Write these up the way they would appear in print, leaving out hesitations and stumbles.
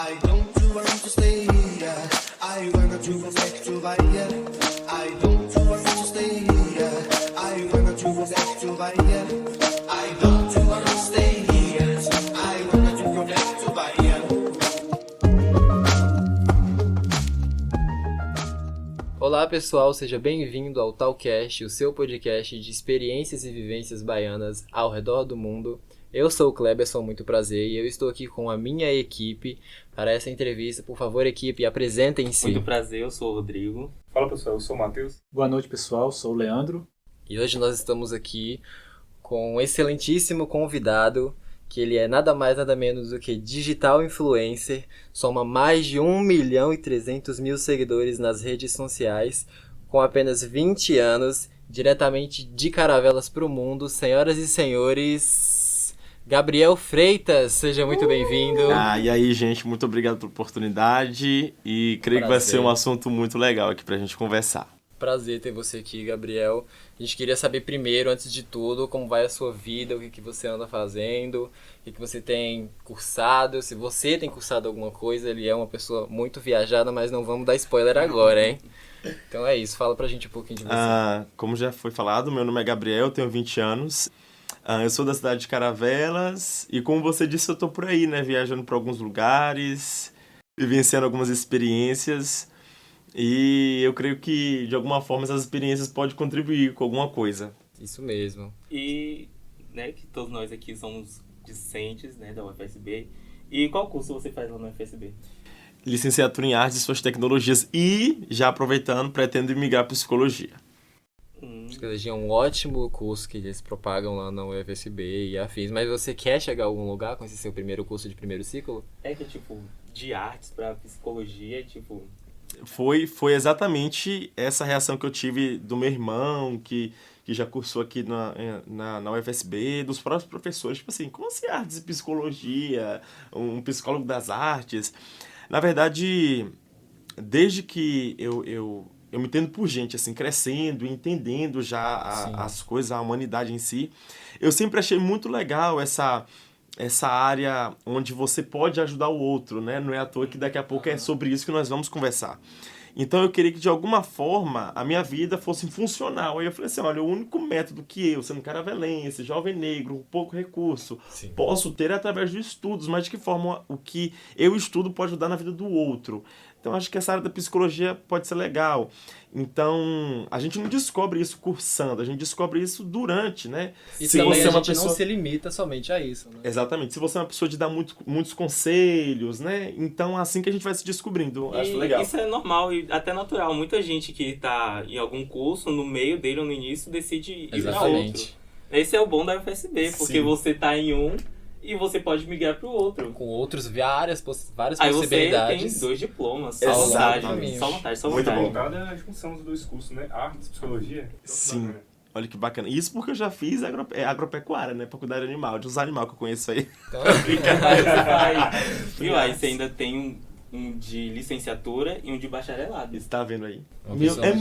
I don't want to stay here. I wanna to go back to Bahia. I don't want to stay here. I wanna to go back to Bahia. I don't want to stay here. I wanna to go back to Bahia. Olá pessoal, seja bem-vindo ao Talcast, o seu podcast de experiências e vivências baianas ao redor do mundo. Eu sou o Kleberson, muito prazer, e eu estou aqui com a minha equipe para essa entrevista. Por favor, equipe, apresentem-se. Muito prazer, eu sou o Rodrigo. Fala pessoal, eu sou o Matheus. Boa noite pessoal, sou o Leandro. E hoje nós estamos aqui com um excelentíssimo convidado, que ele é nada mais nada menos do que digital influencer, soma mais de 1.300.000 seguidores nas redes sociais, com apenas 20 anos, diretamente de Caravelas para o mundo. Senhoras e senhores, Gabriel Freitas, seja muito bem-vindo. E aí, gente, muito obrigado pela oportunidade e creio que vai ser um assunto muito legal aqui pra gente conversar. Prazer ter você aqui, Gabriel. A gente queria saber primeiro, antes de tudo, como vai a sua vida, o que você anda fazendo, o que você tem cursado, se você tem cursado alguma coisa. Ele é uma pessoa muito viajada, mas não vamos dar spoiler agora, hein? Então é isso, fala pra gente um pouquinho de você. Como já foi falado, meu nome é Gabriel, tenho 20 anos. Eu sou da cidade de Caravelas e, como você disse, eu tô por aí, né? Viajando para alguns lugares, vivenciando algumas experiências. E eu creio que, de alguma forma, essas experiências podem contribuir com alguma coisa. Isso mesmo. E, né, que todos nós aqui somos discentes, né, da UFSB. E qual curso você faz lá na UFSB? Licenciatura em Artes e Suas Tecnologias e, já aproveitando, pretendo migrar para Psicologia. Psicologia é um ótimo curso que eles propagam lá na UFSB e afins. Mas você quer chegar a algum lugar com esse seu primeiro curso de primeiro ciclo? É que, tipo, de artes pra psicologia, tipo... Foi exatamente essa reação que eu tive do meu irmão, que já cursou aqui na UFSB, dos próprios professores. Tipo assim, como assim artes e psicologia? Um psicólogo das artes? Na verdade, desde que eu me entendo por gente, assim, crescendo, entendendo já as coisas, a humanidade em si, eu sempre achei muito legal essa área onde você pode ajudar o outro, né? Não é à toa que daqui a pouco é sobre isso que nós vamos conversar. Então eu queria que, de alguma forma, a minha vida fosse funcional. Aí eu falei assim, olha, o único método que eu, sendo caravelense, jovem negro, com pouco recurso, posso ter é através de estudos, mas de que forma o que eu estudo pode ajudar na vida do outro. Então, acho que essa área da psicologia pode ser legal. Então, a gente não descobre isso cursando, a gente descobre isso durante, né? E também a gente não se limita somente a isso, né? Exatamente. Se você é uma pessoa de dar muitos conselhos, né? Então, assim que a gente vai se descobrindo. Acho legal. Isso é normal e até natural. Muita gente que tá em algum curso, no meio dele ou no início, decide ir para outro. Esse é o bom da UFSB, porque você tá em um... E você pode migrar para o outro. Com outros, várias possibilidades. Aí você tem 2 diplomas. Só vantagem. Muito bom. É a junção dos 2 cursos, né? Artes e psicologia. Sim. Olha que bacana. Isso porque eu já fiz agropecuária, né? Faculdade animal, de uns animais que eu conheço aí. Então, Viu? Aí você ainda tem um de licenciatura e um de bacharelado. Você tá vendo aí? É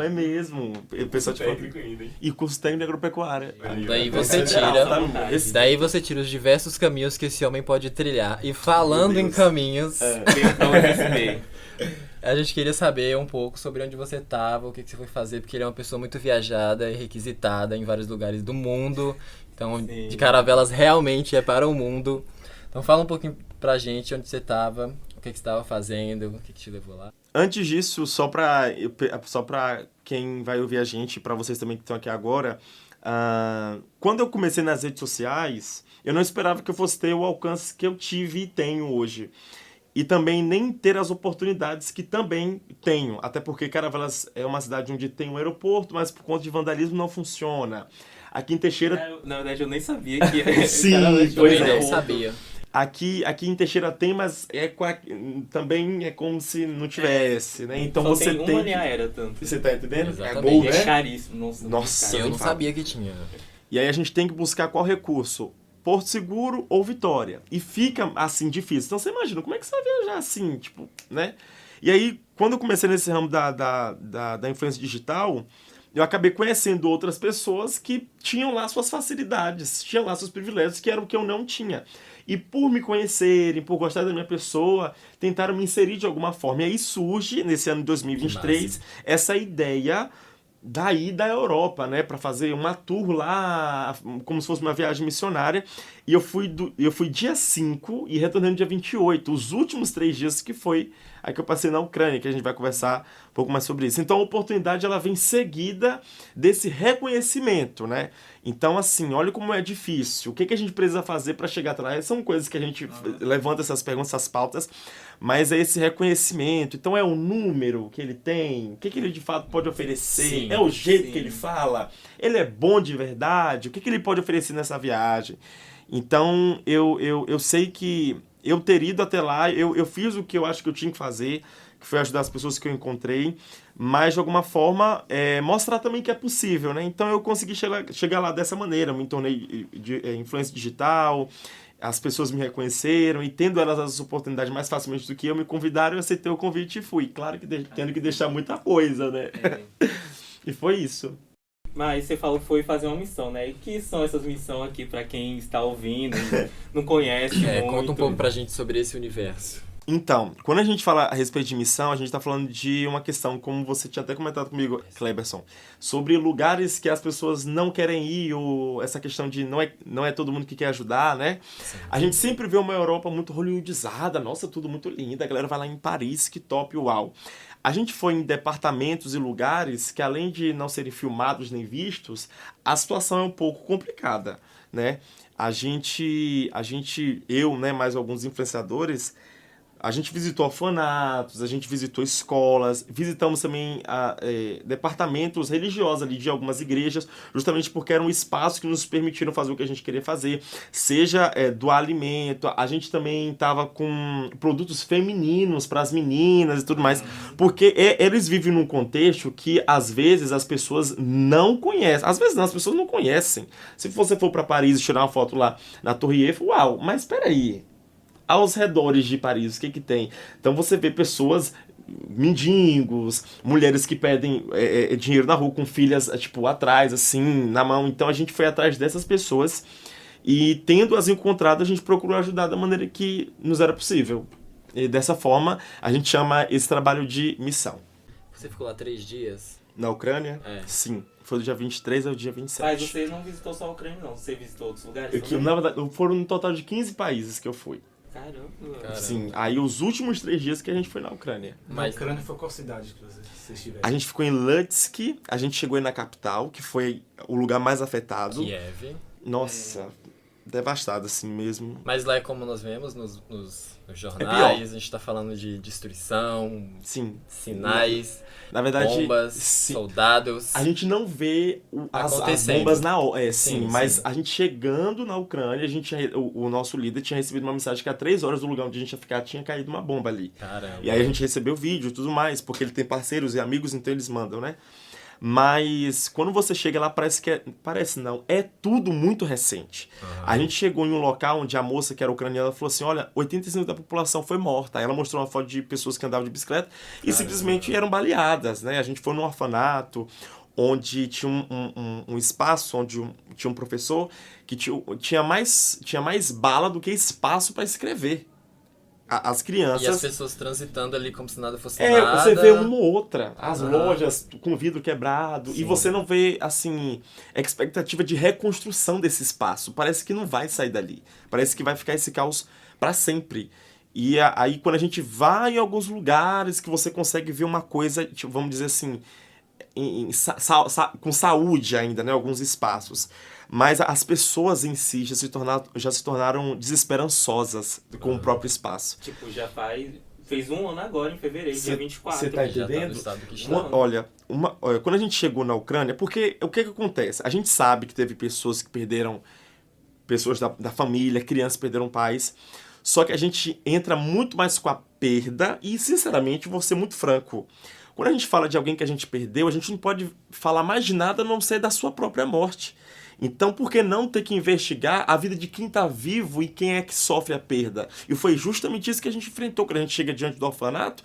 mesmo. O pessoal te fala. E curso técnico de agropecuária. Daí você tira os diversos caminhos que esse homem pode trilhar. E falando em caminhos, a gente queria saber um pouco sobre onde você estava, o que você foi fazer, porque ele é uma pessoa muito viajada e requisitada em vários lugares do mundo. Então, de Caravelas realmente é para o mundo. Então fala um pouquinho pra gente onde você estava, o que você estava fazendo, o que te levou lá. Antes disso, só pra quem vai ouvir a gente, pra vocês também que estão aqui agora, quando eu comecei nas redes sociais, eu não esperava que eu fosse ter o alcance que eu tive e tenho hoje. E também nem ter as oportunidades que também tenho. Até porque Caravelas é uma cidade onde tem um aeroporto, mas por conta de vandalismo não funciona. Aqui em Teixeira... Na verdade, eu nem sabia que... Sim, eu nem sabia. Aqui em Teixeira tem, mas também é como se não tivesse, né? Então só você tem uma linha aérea, tanto. Você tá entendendo? Exatamente. É Gol, né? É caríssimo. Nossa, eu não sabia que tinha. E aí a gente tem que buscar qual recurso? Porto Seguro ou Vitória. E fica, assim, difícil. Então você imagina, como é que você vai viajar assim, tipo, né? E aí, quando eu comecei nesse ramo da influência digital, eu acabei conhecendo outras pessoas que tinham lá suas facilidades, tinham lá seus privilégios, que era o que eu não tinha. E por me conhecerem, por gostar da minha pessoa, tentaram me inserir de alguma forma. E aí surge, nesse ano de 2023, essa ideia da ida à Europa, né, para fazer uma tour lá, como se fosse uma viagem missionária. E eu fui dia 5 e retornei no dia 28, os últimos 3 dias que foi a que eu passei na Ucrânia, que a gente vai conversar um pouco mais sobre isso. Então a oportunidade, ela vem seguida desse reconhecimento, né? Então, assim, olha como é difícil. O que a gente precisa fazer para chegar atrás? São coisas que a gente levanta essas perguntas, essas pautas, mas é esse reconhecimento. Então é o número que ele tem, o que ele de fato pode oferecer, Sim, é o jeito que ele fala, ele é bom de verdade, o que ele pode oferecer nessa viagem. Então, eu sei que eu ter ido até lá, eu fiz o que eu acho que eu tinha que fazer, que foi ajudar as pessoas que eu encontrei, mas de alguma forma mostrar também que é possível, né? Então eu consegui chegar lá dessa maneira, me tornei influência digital, as pessoas me reconheceram e tendo elas as oportunidades mais facilmente do que eu, me convidaram, eu aceitei o convite e fui. Claro que tendo que deixar muita coisa, né? E foi isso. Mas você falou que foi fazer uma missão, né? E que são essas missões aqui pra quem está ouvindo, não conhece muito? Conta um pouco pra gente sobre esse universo. Então, quando a gente fala a respeito de missão, a gente está falando de uma questão, como você tinha até comentado comigo, Kleberson, sobre lugares que as pessoas não querem ir, ou essa questão de não é todo mundo que quer ajudar, né? Sim. A gente sempre vê uma Europa muito hollywoodizada, nossa, tudo muito lindo, a galera vai lá em Paris, que top, uau. A gente foi em departamentos e lugares que, além de não serem filmados nem vistos, a situação é um pouco complicada, né? Eu, né, mais alguns influenciadores, a gente visitou orfanatos, a gente visitou escolas, visitamos também departamentos religiosos ali de algumas igrejas, justamente porque era um espaço que nos permitiram fazer o que a gente queria fazer, seja doar alimento, a gente também estava com produtos femininos para as meninas e tudo mais, porque eles vivem num contexto que às vezes as pessoas não conhecem, às vezes não, as pessoas não conhecem. Se você for para Paris e tirar uma foto lá na Torre Eiffel, uau, mas espera aí. Aos redores de Paris, o que tem? Então você vê pessoas, mendigos, mulheres que pedem dinheiro na rua com filhas, tipo, atrás, assim, na mão. Então a gente foi atrás dessas pessoas e, tendo-as encontrado, a gente procurou ajudar da maneira que nos era possível. E dessa forma, a gente chama esse trabalho de missão. Você ficou lá 3 dias? Na Ucrânia? Sim. Foi do dia 23 ao dia 27. Mas você não visitou só a Ucrânia, não. Você visitou outros lugares? Na verdade, foram um total de 15 países que eu fui. Caramba. Sim, aí os últimos 3 dias que a gente foi na Ucrânia. Na Ucrânia foi qual cidade que vocês estiveram? A gente ficou em Lutsk, a gente chegou aí na capital, que foi o lugar mais afetado. Kiev. Nossa, devastado assim mesmo. Mas lá é como nós vemos nos jornais, a gente tá falando de destruição, sim, sinais, na verdade, bombas, sim, soldados. A gente não vê as bombas na hora, sim, mas a gente chegando na Ucrânia, o nosso líder tinha recebido uma mensagem que a 3 horas do lugar onde a gente ia ficar tinha caído uma bomba ali. Caramba. E aí a gente recebeu vídeo e tudo mais, porque ele tem parceiros e amigos, então eles mandam, né? Mas quando você chega lá, é tudo muito recente. A gente chegou em um local onde a moça, que era ucraniana, falou assim, olha, 85% da população foi morta. Aí ela mostrou uma foto de pessoas que andavam de bicicleta e simplesmente eram baleadas, né? A gente foi num orfanato onde tinha um espaço, onde tinha um professor que tinha mais bala do que espaço para escrever. As crianças... E as pessoas transitando ali como se nada fosse nada. Você vê uma ou outra. As lojas com vidro quebrado. Sim. E você não vê, assim, expectativa de reconstrução desse espaço. Parece que não vai sair dali. Parece que vai ficar esse caos para sempre. E aí, quando a gente vai em alguns lugares que você consegue ver uma coisa, tipo, vamos dizer assim, com saúde ainda, né? Alguns espaços. Mas as pessoas em si já se tornaram desesperançosas com o próprio espaço. Tipo, fez 1 ano agora, em fevereiro, dia 24. Você tá entendendo? Olha, quando a gente chegou na Ucrânia, porque o que acontece? A gente sabe que teve pessoas que perderam, pessoas da família, crianças que perderam pais, só que a gente entra muito mais com a perda e, sinceramente, vou ser muito franco, quando a gente fala de alguém que a gente perdeu, a gente não pode falar mais de nada a não ser da sua própria morte. Então, por que não ter que investigar a vida de quem está vivo e quem é que sofre a perda? E foi justamente isso que a gente enfrentou quando a gente chega diante do orfanato.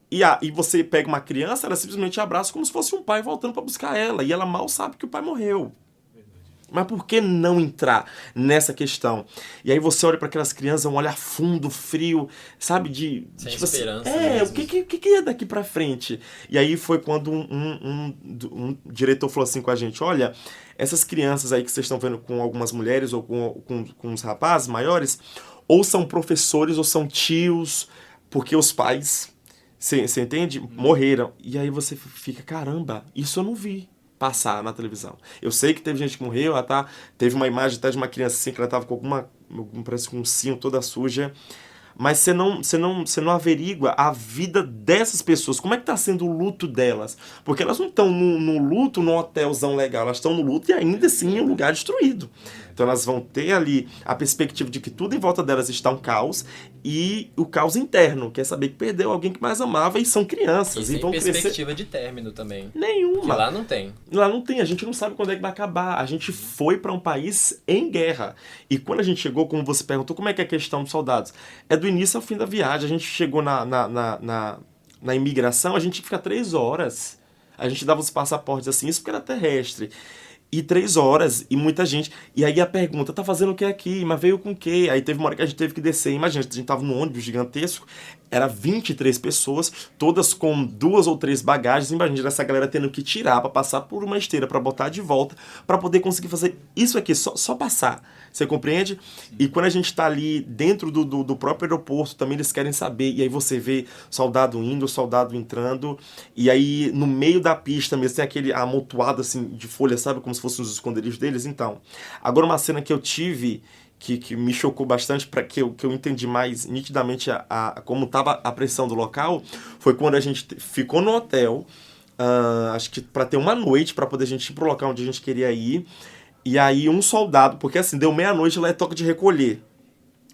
E você pega uma criança, ela simplesmente abraça como se fosse um pai voltando para buscar ela. E ela mal sabe que o pai morreu. Mas por que não entrar nessa questão? E aí você olha para aquelas crianças, um olhar fundo, frio, sabe? Sem tipo esperança assim, mesmo. o que é daqui para frente? E aí foi quando um diretor falou assim com a gente, olha, essas crianças aí que vocês estão vendo com algumas mulheres ou com os rapazes maiores, ou são professores ou são tios, porque os pais, você entende? Morreram. E aí você fica, caramba, isso eu não vi passar na televisão. Eu sei que teve gente que morreu, teve uma imagem até de uma criança assim, que ela tava com parece com um cinto toda suja, mas você não averigua a vida dessas pessoas, como é que tá sendo o luto delas, porque elas não estão no luto num hotelzão legal, elas estão no luto e ainda assim em um lugar destruído. Então elas vão ter ali a perspectiva de que tudo em volta delas está um caos, e o caos interno, que é saber que perdeu alguém que mais amava, e são crianças. E vão sem crescer. perspectiva de término também. Nenhuma. Que lá não tem. Lá não tem, a gente não sabe quando é que vai acabar. A gente foi para um país em guerra. E quando a gente chegou, como você perguntou, como é que é a questão dos soldados? É do início ao fim da viagem. A gente chegou na imigração, a gente tinha que ficar 3 horas. A gente dava os passaportes assim, isso porque era terrestre. E 3 horas, e muita gente. E aí a pergunta, tá fazendo o que aqui? Mas veio com o quê? Aí teve uma hora que a gente teve que descer. Imagina, a gente tava num ônibus gigantesco, era 23 pessoas, todas com 2 ou 3 bagagens. Imagina essa galera tendo que tirar pra passar por uma esteira, pra botar de volta, pra poder conseguir fazer isso aqui, só passar. Você compreende? E quando a gente tá ali dentro do próprio aeroporto, também eles querem saber. E aí você vê soldado indo, soldado entrando. E aí no meio da pista mesmo tem aquele amontoado assim de folha, sabe? Como se fossem os esconderijos deles. Então, agora uma cena que eu tive que me chocou bastante, para que eu entendi mais nitidamente como estava a pressão do local, foi quando a gente ficou no hotel, acho que para ter uma noite, para poder a gente ir pro local onde a gente queria ir. E aí um soldado, porque assim, deu meia-noite, lá é toque de recolher.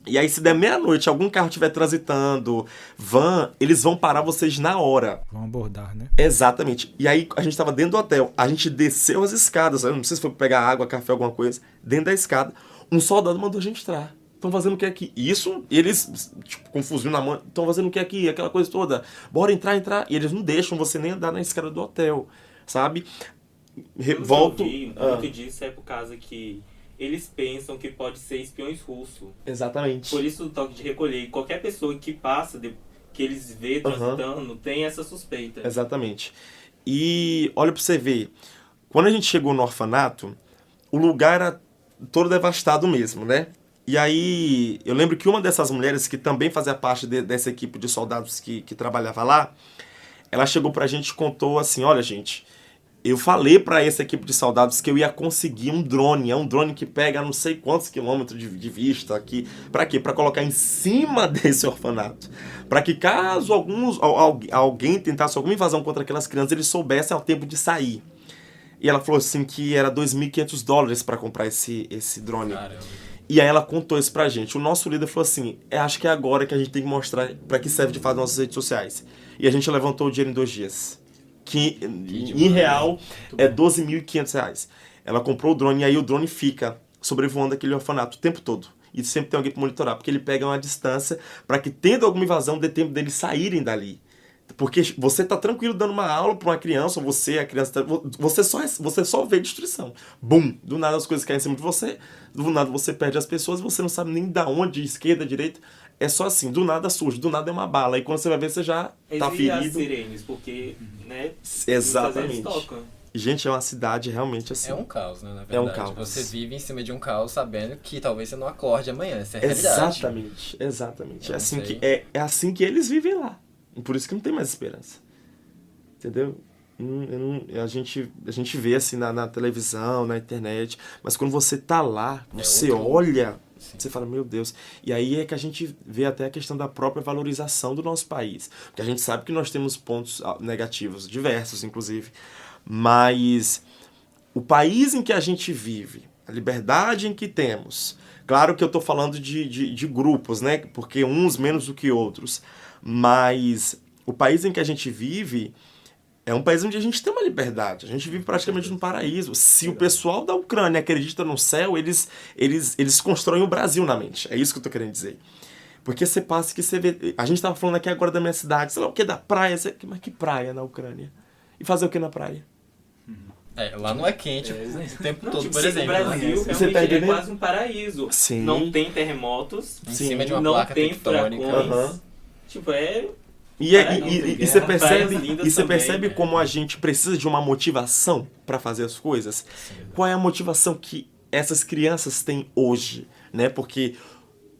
E aí se der meia-noite, algum carro estiver transitando, van, eles vão parar vocês na hora. Vão abordar, né? Exatamente. E aí a gente tava dentro do hotel, a gente desceu as escadas, não sei se foi pegar água, café, alguma coisa, dentro da escada, um soldado mandou a gente entrar. Estão fazendo o que aqui? Isso, eles, tipo, com um fuzil na mão, estão fazendo o que aqui? Aquela coisa toda. Bora entrar. E eles não deixam você nem andar na escada do hotel, sabe? Volto. Muito disso é por causa que eles pensam que pode ser espiões russos. Exatamente. Por isso o toque de recolher. E qualquer pessoa que passa, que eles vê transitando, tem essa suspeita. Exatamente. E olha pra você ver, quando a gente chegou no orfanato, o lugar era todo devastado mesmo, né? E aí, eu lembro que uma dessas mulheres, que também fazia parte dessa equipe de soldados que trabalhava lá, ela chegou pra gente e contou assim, olha gente, eu falei pra essa equipe de soldados que eu ia conseguir um drone. É um drone que pega não sei quantos quilômetros de vista aqui. Pra quê? Pra colocar em cima desse orfanato. Pra que caso alguém tentasse alguma invasão contra aquelas crianças, eles soubessem ao tempo de sair. E ela falou assim que era $2.500 pra comprar esse drone. Caramba. E aí ela contou isso pra gente. O nosso líder falou assim, acho que é agora que a gente tem que mostrar pra que serve de fato nossas redes sociais. E a gente levantou o dinheiro em 2 dias. Que em real é R$12.500. Ela comprou o drone e aí o drone fica sobrevoando aquele orfanato o tempo todo. E sempre tem alguém para monitorar, porque ele pega uma distância para que, tendo alguma invasão, dê tempo deles saírem dali. Porque você tá tranquilo dando uma aula para uma criança, ou a criança você só vê destruição. Bum! Do nada as coisas caem em cima de você, do nada você perde as pessoas, você não sabe nem da onde, esquerda, direita. É só assim, do nada surge, do nada é uma bala. E quando você vai ver, você já tá ferido. As sirenes, porque, né? Exatamente. Tocam. Gente, é uma cidade realmente assim. É um caos, né, na verdade. É um caos. Você vive em cima de um caos sabendo que talvez você não acorde amanhã. Essa é a realidade. Exatamente. É assim que eles vivem lá. Por isso que não tem mais esperança. Entendeu? A gente vê assim na televisão, na internet, mas quando você tá lá, você olha, você fala, meu Deus. E aí é que a gente vê até a questão da própria valorização do nosso país. Porque a gente sabe que nós temos pontos negativos, diversos inclusive, mas o país em que a gente vive, a liberdade em que temos, claro que eu tô falando de grupos, né? Porque uns menos do que outros, mas o país em que a gente vive é um país onde a gente tem uma liberdade. A gente vive praticamente num paraíso. Se o pessoal da Ucrânia acredita no céu, eles constroem o Brasil na mente. É isso que eu tô querendo dizer. Porque você passa que você vê... A gente tava falando aqui agora da minha cidade. Sei lá o que, da praia. Mas que praia na Ucrânia? E fazer o que na praia? Lá não é quente o tempo todo, por tipo, exemplo. o Brasil Você realmente tá é entendendo? quase um paraíso. Sim. Não tem terremotos, Em Sim. cima de uma não placa tem tectônica. furacões. Aham. Tipo, é... E você percebe, Praias lindas e você também, percebe né? como a gente precisa de uma motivação para fazer as coisas? Qual é a motivação que essas crianças têm hoje, né? Porque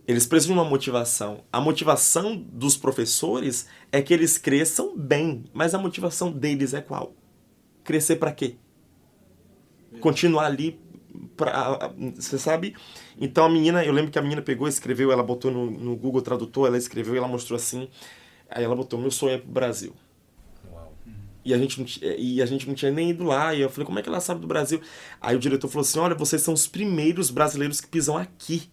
eles precisam de uma motivação. A motivação dos professores é que eles cresçam bem, mas a motivação deles é qual? Crescer para quê? Continuar ali pra, você sabe? Então a menina, eu lembro que a menina pegou, escreveu, ela botou no Google Tradutor, ela escreveu e ela mostrou assim. Aí ela botou, meu sonho é pro Brasil. Uau. E a gente não tinha nem ido lá. E eu falei, como é que ela sabe do Brasil? Aí o diretor falou assim, olha, vocês são os primeiros brasileiros que pisam aqui.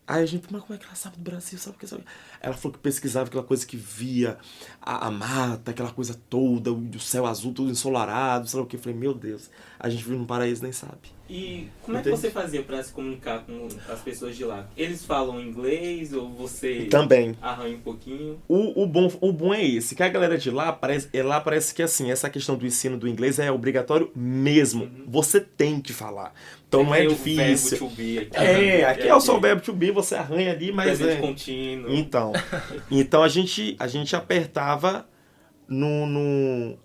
Aí a gente, mas como é que ela sabe do Brasil? Sabe o que? Ela falou que pesquisava aquela coisa que via a mata, aquela coisa toda, o céu azul, tudo ensolarado, sabe o que? Eu falei, meu Deus, a gente vive num paraíso nem sabe. E como é que Entende? você fazia pra se comunicar com as pessoas de lá? Eles falam inglês ou você Também. arranha um pouquinho? O bom é esse, que a galera de lá parece que assim, essa questão do ensino do inglês é obrigatório mesmo. Você tem que falar. Então não é Tem o difícil. verbo to be aqui. Aqui é só o verbo to be, você arranha ali, mas presente contínuo. Então a gente apertava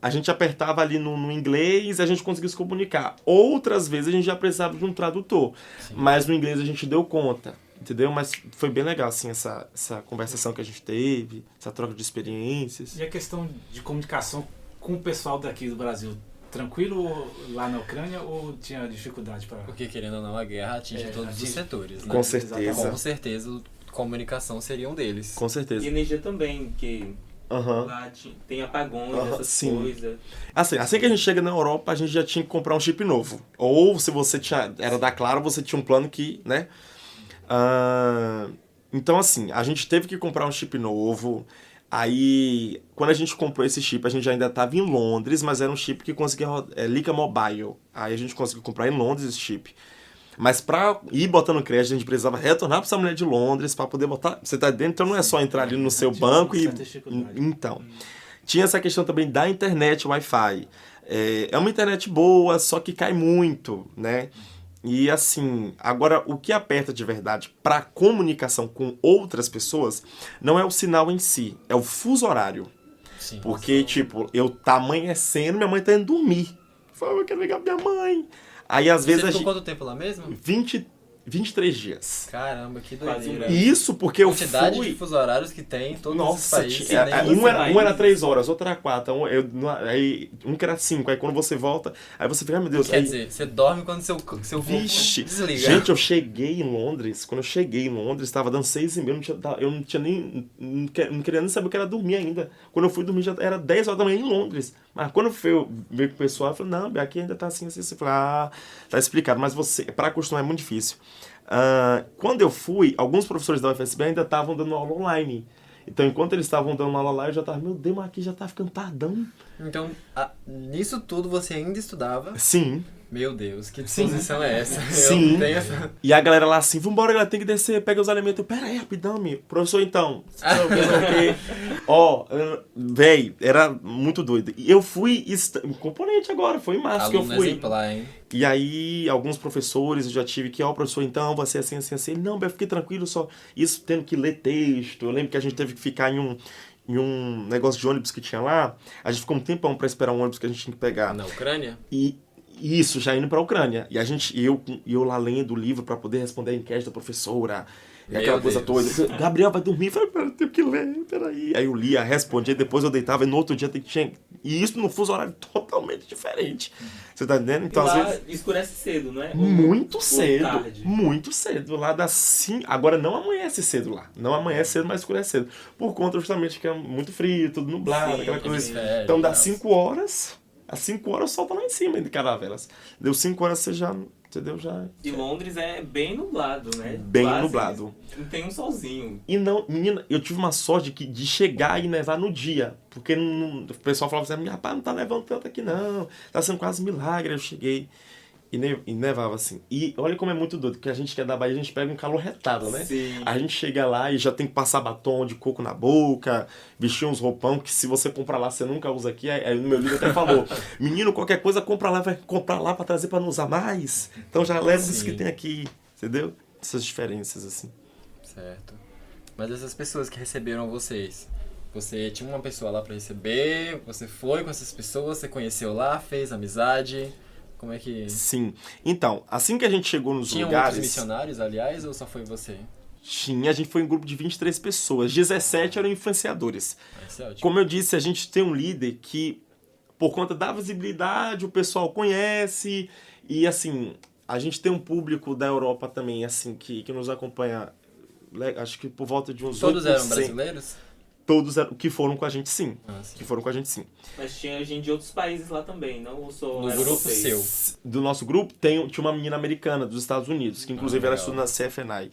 a gente apertava ali no inglês e a gente conseguia se comunicar. Outras vezes a gente já precisava de um tradutor, mas no inglês a gente deu conta, entendeu? Mas foi bem legal assim essa conversação que a gente teve, essa troca de experiências. E a questão de comunicação com o pessoal daqui do Brasil, tranquilo lá na Ucrânia ou tinha dificuldade para... Porque, querendo ou não, a guerra atinge todos os setores, né? Com certeza. Com certeza, comunicação seria um deles. Com certeza. E energia também, que Aham. lá tem apagões, essas sim. coisas. Assim que a gente chega na Europa, a gente já tinha que comprar um chip novo. Ou se você era da Claro, você tinha um plano que, né? Então, assim, a gente teve que comprar um chip novo. Aí, quando a gente comprou esse chip, a gente ainda estava em Londres, mas era um chip que conseguia Liga Mobile. Aí a gente conseguiu comprar em Londres esse chip. Mas pra ir botando crédito, a gente precisava retornar pra essa mulher de Londres pra poder botar... Você tá dentro, então não é só entrar ali no seu banco e... Então, tinha essa questão também da internet Wi-Fi. É uma internet boa, só que cai muito, né? E assim, agora o que aperta de verdade pra comunicação com outras pessoas não é o sinal em si, é o fuso horário. Sim. Porque, tipo, eu tá amanhecendo, minha mãe tá indo dormir. Eu falo, eu quero ligar pra minha mãe. Aí, às vezes, Você a ficou gente... quanto tempo lá mesmo? 23 dias. Caramba, que Quase um doideira. mês. E isso porque eu Quantidade fui... de fuso horários que tem em todos esses Nossa, países. um era 3 horas, outro era 4. Aí, um que era 5. Aí quando você volta, aí você fica, ai meu Deus. Quer Aí, dizer, você dorme quando seu corpo vixe, desliga. gente, eu cheguei em Londres. Quando eu cheguei em Londres, estava dando 6h30. Eu não tinha nem. Não queria nem saber o que era dormir ainda. Quando eu fui dormir, já era 10 horas da manhã em Londres. Mas quando eu fui ver com o pessoal, eu falei, não, aqui ainda tá assim. Você fala, tá explicado. Mas para acostumar é muito difícil. Quando eu fui, alguns professores da UFSB ainda estavam dando aula online. Então, enquanto eles estavam dando aula lá, eu já tava, meu Deus, mas aqui já tá ficando tardão. Então, nisso tudo você ainda estudava? Sim. Meu Deus, que disposição é essa? Sim. Eu não tenho essa... E a galera lá assim, vambora, galera, tem que descer, pega os alimentos. Pera aí, rapidão, amigo. Professor, então. Véi, era muito doido. E eu fui componente agora, foi em março que eu Aluno fui. exemplar, hein? E aí, alguns professores eu já tive que, professor, então, vai ser assim, assim, assim. Ele, não, eu fiquei tranquilo, só isso tendo que ler texto. Eu lembro que a gente teve que ficar em um negócio de ônibus que tinha lá. A gente ficou um tempão pra esperar um ônibus que a gente tinha que pegar. Na Ucrânia? E isso, já indo pra Ucrânia. E eu lá lendo o livro pra poder responder a enquete da professora. E Meu aquela coisa Deus. toda. Gabriel vai dormir. Eu falei, pera, eu tenho que ler, peraí. Aí eu lia, respondia, depois eu deitava e no outro dia tinha... E isso num fuso horário totalmente diferente. Você tá entendendo? Então, e lá às vezes... escurece cedo, não é? Muito Ou cedo. tarde. Muito cedo. Lá das 5... Agora não amanhece cedo lá. Não amanhece cedo, mas escurece cedo. Por conta justamente que é muito frio, tudo nublado, Sim, aquela coisa. hemisfério, Então das tal. 5 horas... Às 5 horas o sol tá lá em cima de Caravelas. Deu 5 horas, você já... Entendeu? Já... E Londres é bem nublado, né? Bem Quase nublado. Não tem um solzinho. E não, menina, eu tive uma sorte de chegar e nevar no dia. Porque o pessoal falava assim, rapaz, não tá nevando tanto aqui não. Tá sendo quase milagre. Eu cheguei E nevava assim. E olha como é muito doido, porque a gente que é da Bahia, a gente pega um calor retado, né? Sim. A gente chega lá e já tem que passar batom de coco na boca, vestir uns roupão que se você comprar lá, você nunca usa aqui. Aí no meu livro até falou, menino, qualquer coisa, compra lá, vai comprar lá pra trazer pra não usar mais. Então já leva isso que tem aqui, entendeu? Essas diferenças, assim. Certo. Mas essas pessoas que receberam vocês, você tinha uma pessoa lá pra receber, você foi com essas pessoas, você conheceu lá, fez amizade, como é que... Sim. Então, assim que a gente chegou nos Tinha lugares... outros missionários, aliás, ou só foi você? Tinha, a gente foi em um grupo de 23 pessoas, 17 eram influenciadores. Isso é ótimo. Como eu disse, a gente tem um líder que, por conta da visibilidade, o pessoal conhece, e assim, a gente tem um público da Europa também, assim, que nos acompanha, acho que por volta de uns Todos 8%. eram brasileiros? Todos eram, que foram com a gente, sim. Ah, sim. Que foram com a gente, sim. Mas tinha gente de outros países lá também, não? Ou só No eram grupo vocês? seu. Do nosso grupo, tinha uma menina americana dos Estados Unidos, que inclusive era legal. estudante na CFNI.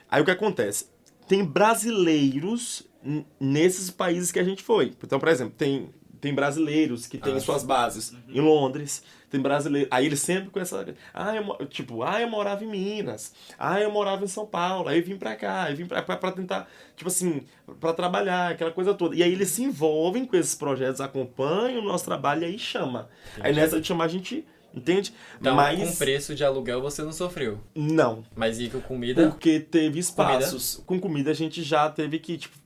Aí o que acontece? Tem brasileiros nesses países que a gente foi. Então, por exemplo, tem brasileiros que têm suas bases em Londres. Tem brasileiro. Aí eles sempre com essa. Eu morava em Minas. Eu morava em São Paulo. Aí eu vim pra cá. Aí vim pra tentar, tipo assim, pra trabalhar, aquela coisa toda. E aí eles se envolvem com esses projetos, acompanham o nosso trabalho e aí chama. Aí nessa de chamar a gente. Entende? Então, Mas com preço de aluguel você não sofreu. não. Mas e com comida? Porque teve espaços. Com comida a gente já teve que, tipo,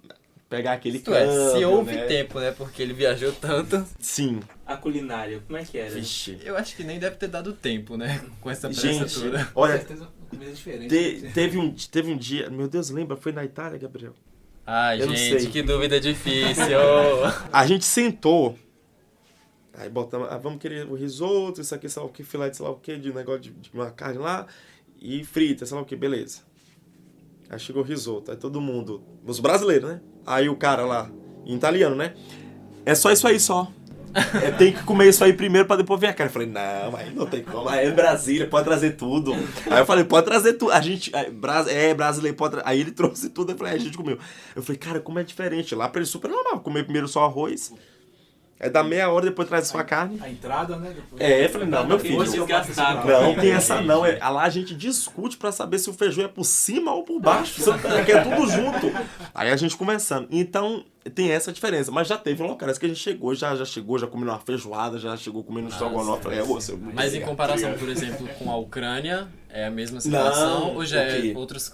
pegar aquele Isto é, se câmbio, houve né? tempo, né? Porque ele viajou tanto. Sim. A culinária, como é que era? Vixe. Eu acho que nem deve ter dado tempo, né? Com essa pressa Gente, toda. Com olha, certeza comida diferente. teve um dia... Meu Deus, lembra? Foi na Itália, Gabriel? Ai, Eu não gente, sei. que dúvida difícil. A gente sentou... Aí botamos... vamos querer o risoto, isso aqui, sei lá o que, filé de sei lá o que, de negócio de uma carne lá, e frita, sei lá o que, beleza. Aí chegou o risoto, aí todo mundo... Os brasileiros, né? Aí o cara lá, em italiano, né? É só isso aí, só. Tem que comer isso aí primeiro pra depois vir a cara. Eu falei, não, aí não tem como. Aí é Brasília, pode trazer tudo. Aí eu falei, pode trazer tudo. A gente, brasileiro, pode trazer. Aí ele trouxe tudo, eu falei, a gente comeu. Eu falei, cara, como é diferente. Lá pra ele super normal, comer primeiro só arroz. Aí dá meia hora, depois traz sua carne. A entrada, né? Depois... Eu falei, não, meu filho. Hoje desgastado. Não tem essa não. Lá a gente discute pra saber se o feijão é por cima ou por baixo. Que é tudo junto. Aí a gente conversando. Então, tem essa diferença. Mas já teve locais que a gente chegou, já comendo uma feijoada, já chegou comendo estrogonofe. Falei, você. Mas em comparação, por exemplo, com a Ucrânia, é a mesma situação? Não, Ou já o quê? é outros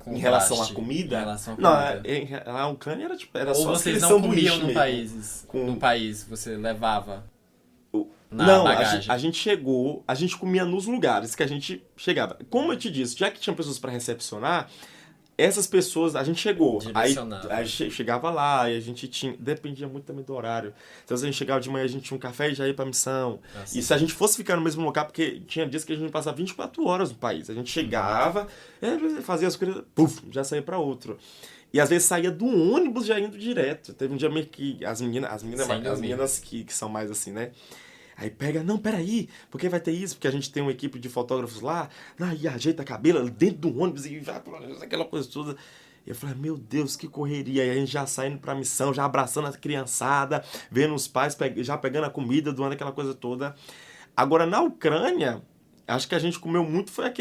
Em relação à contraste? comida? Em relação à Não, comida. a Ucrânia era tipo. Era Ou só vocês aquele não comiam sanduíche no mesmo. país? Com- No país, você levava na Não, bagagem? a gente chegou, a gente comia nos lugares que a gente chegava. Como eu te disse, já que tinha pessoas para recepcionar, essas pessoas, a gente chegou. Direcionava. Aí chegava lá e a gente tinha. Dependia muito também do horário. Então, se a gente chegava de manhã, a gente tinha um café e já ia pra missão. Assim. E se a gente fosse ficar no mesmo lugar, porque tinha dias que a gente passava 24 horas no país. A gente chegava, fazia as coisas, puf, já saía pra outro. E às vezes saía do ônibus já indo direto. Teve um dia meio que as meninas que são mais assim, né? Aí pega, não, peraí, porque vai ter isso, porque a gente tem uma equipe de fotógrafos lá, e ajeita a cabelo dentro do ônibus e vai aquela coisa toda. E eu falei, meu Deus, que correria. Aí a gente já saindo pra missão, já abraçando a criançada, vendo os pais, já pegando a comida, doando aquela coisa toda. Agora, na Ucrânia, acho que a gente comeu muito, foi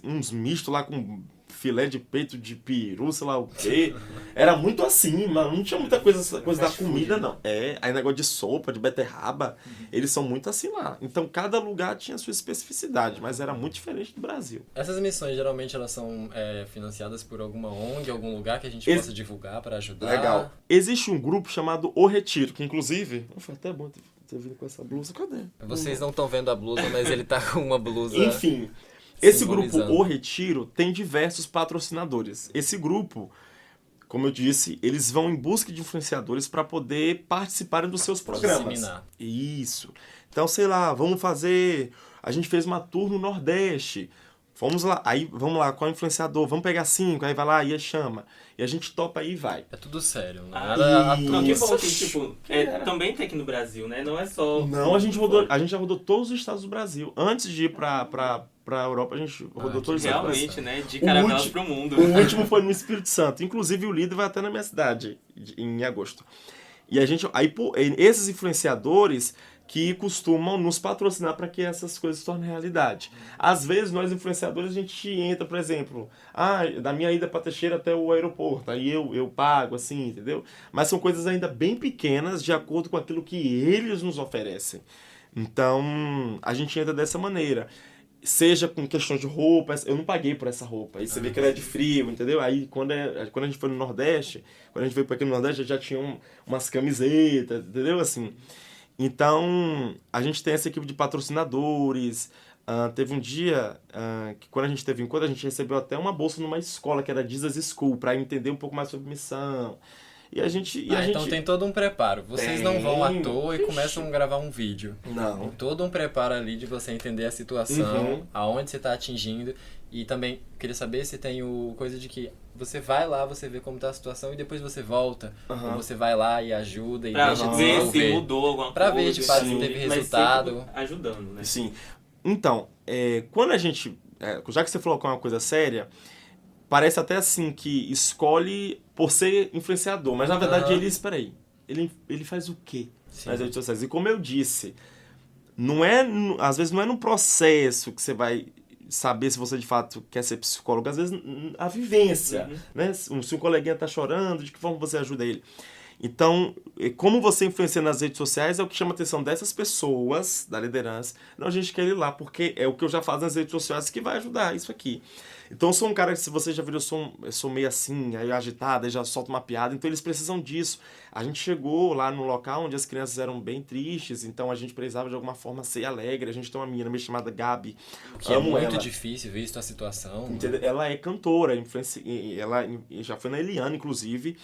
uns mistos lá com filé de peito de peru, sei lá o quê. Era muito assim, mas não tinha muita coisa da comida, não. Aí negócio de sopa, de beterraba, eles são muito assim lá. Então, cada lugar tinha sua especificidade, mas era muito diferente do Brasil. Essas missões, geralmente, elas são financiadas por alguma ONG, algum lugar que a gente possa divulgar para ajudar? Legal. Existe um grupo chamado O Retiro, que inclusive... Foi até bom ter vindo com essa blusa. Cadê? Vocês não estão vendo a blusa, mas ele tá com uma blusa... Enfim, esse grupo simbolizando. O Retiro tem diversos patrocinadores. Esse grupo, como eu disse, eles vão em busca de influenciadores para poder participarem dos seus programas. Disseminar. Isso. Então, sei lá, vamos fazer... A gente fez uma tour no Nordeste. Vamos lá, aí vamos lá, qual é o influenciador? Vamos pegar 5, aí vai lá e chama. E a gente topa aí e vai. É tudo sério, não Ah, é nada à Não, toa. que bom que, tipo, também tem aqui no Brasil, né? Não é só... Não, a gente já rodou todos os estados do Brasil. Antes de ir pra Europa, a gente rodou todos os estados do Brasil. Realmente, né? De caravelas último- pro mundo. O último foi no Espírito Santo. Inclusive, o líder vai até na minha cidade, em agosto. E a gente... Aí, esses influenciadores que costumam nos patrocinar para que essas coisas se tornem realidade. Às vezes, nós influenciadores, a gente entra, por exemplo, da minha ida para Teixeira até o aeroporto, aí eu pago, assim, entendeu? Mas são coisas ainda bem pequenas, de acordo com aquilo que eles nos oferecem. Então, a gente entra dessa maneira. Seja com questão de roupas, eu não paguei por essa roupa. Aí você vê que ela é de frio, entendeu? Aí quando a gente foi no Nordeste, quando a gente veio para aqui no Nordeste, já tinha umas camisetas, entendeu? Assim. Então, a gente tem essa equipe de patrocinadores. Teve um dia que quando a gente teve encontro, a gente recebeu até uma bolsa numa escola, que era Jesus School, para entender um pouco mais sobre missão. Então tem todo um preparo. Vocês não vão à toa e Ixi. começam a gravar um vídeo. Não. Tem todo um preparo ali de você entender a situação, aonde você está atingindo. E também queria saber se tem coisa de que você vai lá, você vê como está a situação e depois você volta. Ou você vai lá e ajuda e Pra deixa de ver se desenvolver. mudou alguma Pra coisa. ver de fato se sim. teve Mas resultado. sempre ajudando, né? Sim. Então, quando a gente... já que você falou que é uma coisa séria, parece até assim que escolhe por ser influenciador. Mas na verdade ele faz o quê nas redes sociais? E como eu disse, às vezes não é no processo que você vai saber se você de fato quer ser psicólogo. Às vezes a vivência, né? Se um coleguinha tá chorando, de que forma você ajuda ele? Então, como você influencia nas redes sociais é o que chama a atenção dessas pessoas, da liderança. Não, a gente quer ir lá, porque é o que eu já faço nas redes sociais que vai ajudar isso aqui. Então, eu sou um cara que, se você já viu, eu sou meio assim, aí agitado, aí já solto uma piada. Então, eles precisam disso. A gente chegou lá no local onde as crianças eram bem tristes, então a gente precisava, de alguma forma, ser alegre. A gente tem uma menina meio chamada Gabi. Que é muito difícil, visto a situação. Entendeu? Ela é cantora, ela já foi na Eliana, inclusive.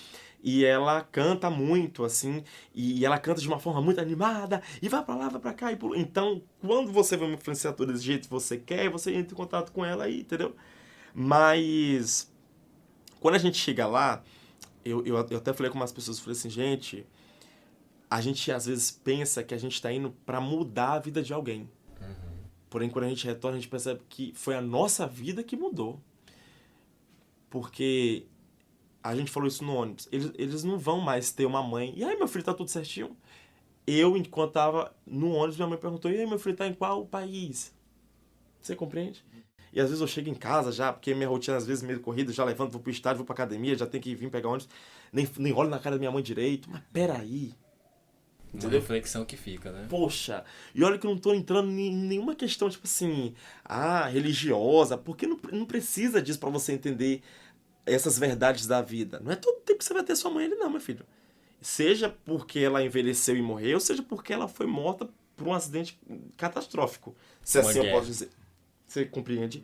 E ela canta muito, assim, e ela canta de uma forma muito animada, e vai pra lá, vai pra cá, Então, quando você vê uma influenciadora desse jeito que você quer, você entra em contato com ela aí, entendeu? Mas, quando a gente chega lá, eu até falei com umas pessoas, falei assim, gente, a gente às vezes pensa que a gente tá indo pra mudar a vida de alguém. Porém, quando a gente retorna, a gente percebe que foi a nossa vida que mudou. Porque... a gente falou isso no ônibus. Eles não vão mais ter uma mãe. E aí, meu filho, tá tudo certinho? Eu, enquanto tava no ônibus, minha mãe perguntou, e aí, meu filho, tá em qual país? Você compreende? E às vezes eu chego em casa já, porque minha rotina às vezes meio corrida, já levanto, vou pro estádio, vou pra academia, já tenho que vir pegar ônibus. Nem olho na cara da minha mãe direito. Mas peraí. Uma reflexão que fica, né? Poxa, e olha que eu não tô entrando em nenhuma questão, tipo assim, religiosa, porque não precisa disso pra você entender essas verdades da vida. Não é todo tempo que você vai ter sua mãe ali, não, meu filho. Seja porque ela envelheceu e morreu, seja porque ela foi morta por um acidente catastrófico. Se assim eu posso dizer. Você compreende?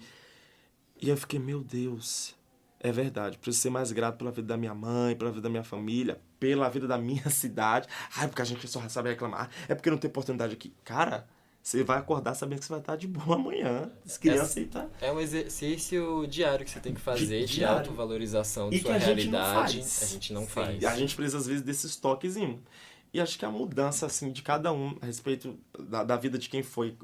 E eu fiquei, meu Deus, é verdade. Preciso ser mais grato pela vida da minha mãe, pela vida da minha família, pela vida da minha cidade. Porque a gente só sabe reclamar. É porque não tem oportunidade aqui. Cara, você vai acordar sabendo que você vai estar de boa amanhã. As crianças aceitar. É um exercício diário que você tem que fazer de autovalorização de E que sua a gente realidade. não faz. A gente não Sim. faz. E a gente precisa, às vezes, desses toquezinhos. E acho que a mudança, assim, de cada um a respeito da vida de quem foi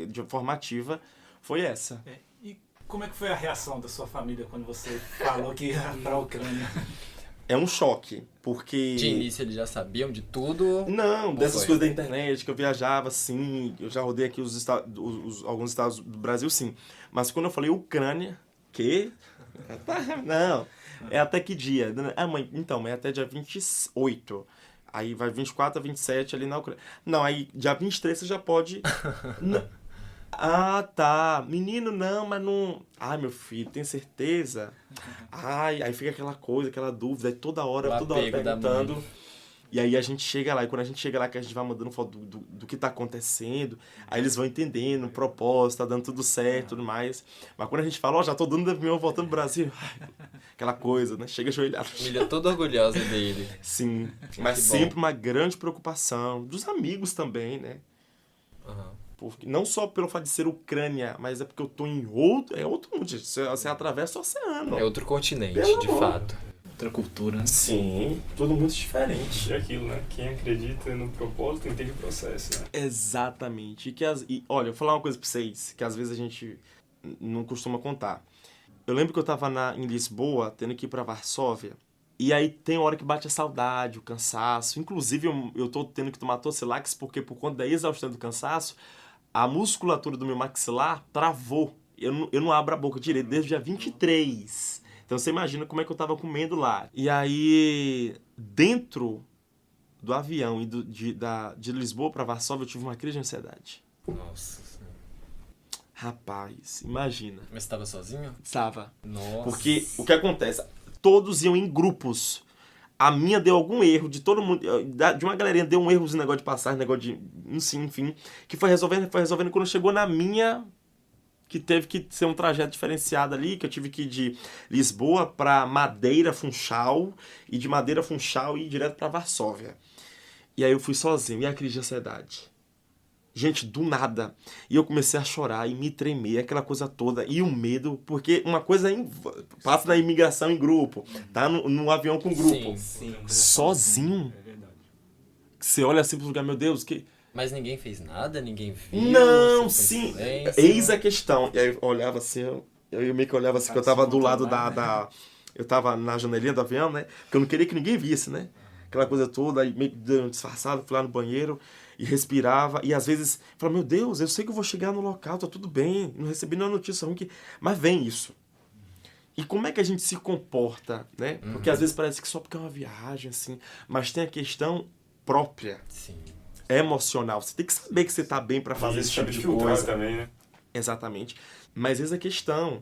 de formativa foi essa. E como é que foi a reação da sua família quando você falou que ia pra Ucrânia? É um choque, porque... De início eles já sabiam de tudo? Não, dessas foi? coisas da internet, que eu viajava, sim. Eu já rodei aqui alguns estados do Brasil, sim. Mas quando eu falei Ucrânia, que? Não, é até que dia? Mãe, então, é até dia 28. Aí vai 24 a 27 ali na Ucrânia. Não, aí dia 23 você já pode... Tá. Menino, não, mas não... Ai, meu filho, tem certeza? Ai, aí fica aquela coisa, aquela dúvida, aí toda hora perguntando. E aí a gente chega lá, e quando a gente chega lá, que a gente vai mandando foto do que tá acontecendo, aí eles vão entendendo o propósito, tá dando tudo certo e tudo mais. Mas quando a gente fala, já tô dando meu voltando pro Brasil, aquela coisa, né? Chega ajoelhado. Família toda orgulhosa dele. Sim, mas sempre uma grande preocupação dos amigos também, né? Porque, não só pelo fato de ser Ucrânia, mas é porque eu tô em outro mundo. Você atravessa o oceano. É outro continente, Pelo de amor. fato. Outra cultura, né? Sim, todo mundo diferente. E aquilo, né? Quem acredita no propósito entende o processo, né? Exatamente. Olha, eu vou falar uma coisa pra vocês, que às vezes a gente não costuma contar. Eu lembro que eu tava em Lisboa, tendo que ir pra Varsóvia, E aí tem hora que bate a saudade, o cansaço. Inclusive, eu tô tendo que tomar Tocilax porque por conta da exaustão do cansaço, a musculatura do meu maxilar travou. Eu não abro a boca direito desde o dia 23. Então você imagina como é que eu tava comendo lá. E aí, dentro do avião e de Lisboa para Varsóvia, eu tive uma crise de ansiedade. Nossa. Rapaz, imagina. Mas você tava sozinho? Estava. Nossa. Porque o que acontece? Todos iam em grupos. A minha deu algum erro, de todo mundo, de uma galerinha deu um erro esse negócio de passagem, negócio de, enfim, que foi resolvendo, quando chegou na minha, que teve que ser um trajeto diferenciado ali, que eu tive que ir de Lisboa para Madeira, Funchal, e de Madeira, Funchal ir direto para Varsóvia. E aí eu fui sozinho, e a crise de ansiedade. Gente, do nada. E eu comecei a chorar e me tremer, aquela coisa toda. E o medo, porque uma coisa passa na imigração em grupo, tá no avião com grupo. Sim. Sozinho. É verdade. Você olha assim pro lugar, meu Deus, que... Mas ninguém fez nada? Ninguém viu? Não, Você sim. foi em silêncio? Eis a questão. E aí eu olhava assim, eu meio que olhava assim, que eu tava do lado eu tava na janelinha do avião, né? Porque eu não queria que ninguém visse, né? Aquela coisa toda, aí meio disfarçado, fui lá no banheiro e respirava. E às vezes, falava, meu Deus, eu sei que eu vou chegar no local, tá tudo bem. Não recebi nenhuma notícia ruim, mas vem isso. E como é que a gente se comporta, né? Porque às vezes parece que só porque é uma viagem, assim. Mas tem a questão própria, Sim. emocional. Você tem que saber que você tá bem pra fazer esse tipo de coisa. também, né? Exatamente. Mas essa questão,